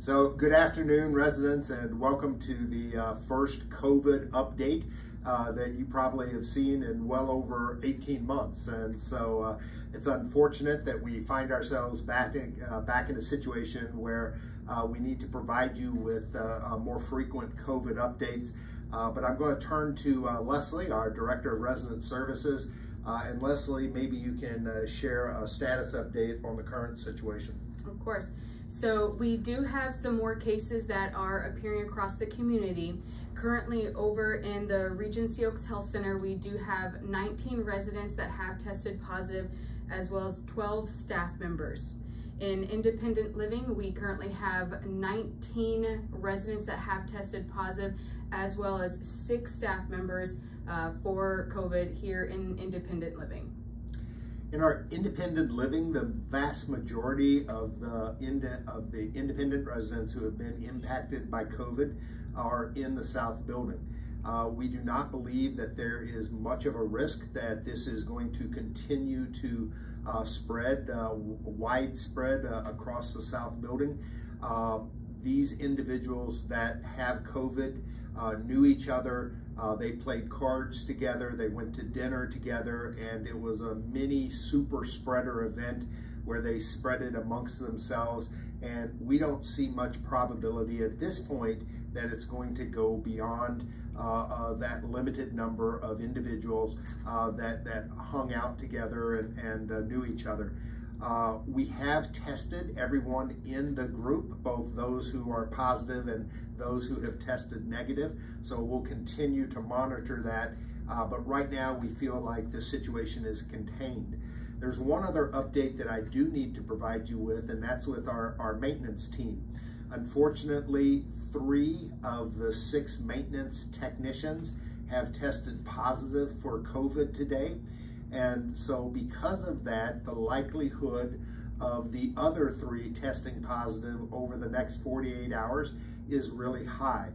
So good afternoon, residents, and welcome to the first COVID update that you probably have seen in well over 18 months. And so it's unfortunate that we find ourselves back in a situation where we need to provide you with more frequent COVID updates. But I'm going to turn to Leslie, our Director of Resident Services. And Leslie, maybe you can share a status update on the current situation. Of course. So we do have some more cases that are appearing across the community. Currently over in the Regency Oaks Health Center, we do have 19 residents that have tested positive, as well as 12 staff members. In independent living, we currently have 19 residents that have tested positive, as well as 6 staff members for COVID here in independent living. In our independent living, the vast majority of the independent residents who have been impacted by COVID are in the South Building. We do not believe that there is much of a risk that this is going to continue to spread, widespread across the South Building. These individuals that have COVID knew each other. They played cards together, they went to dinner together, and it was a mini super spreader event where they spread it amongst themselves. And we don't see much probability at this point that it's going to go beyond that limited number of individuals that hung out together and knew each other. We have tested everyone in the group, both those who are positive and those who have tested negative. So we'll continue to monitor that. But right now we feel like the situation is contained. There's one other update that I do need to provide you with, and that's with our maintenance team. Unfortunately, 3 of the 6 maintenance technicians have tested positive for COVID today. And so because of that, the likelihood of the other 3 testing positive over the next 48 hours is really high.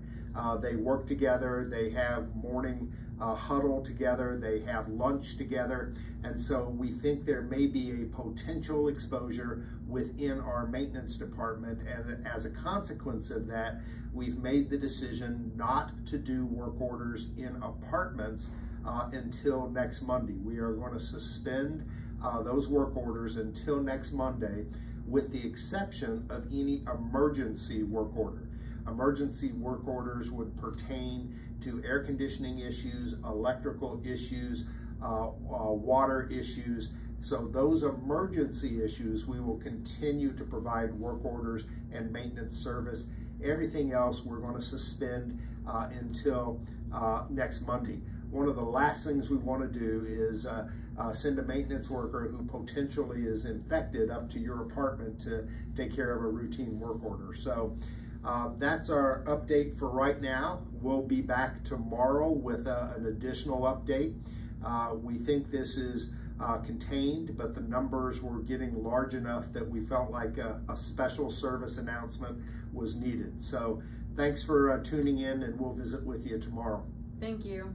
They work together, they have morning huddle together, they have lunch together, and so we think there may be a potential exposure within our maintenance department, and as a consequence of that, we've made the decision not to do work orders in apartments until next Monday. We are going to suspend those work orders until next Monday, with the exception of any emergency work order. Emergency work orders would pertain to air conditioning issues, electrical issues, water issues. So those emergency issues, we will continue to provide work orders and maintenance service. Everything else we're going to suspend until next Monday. One of the last things we want to do is send a maintenance worker who potentially is infected up to your apartment to take care of a routine work order. So that's our update for right now. We'll be back tomorrow with an additional update. We think this is contained, but the numbers were getting large enough that we felt like a special service announcement was needed. So thanks for tuning in, and we'll visit with you tomorrow. Thank you.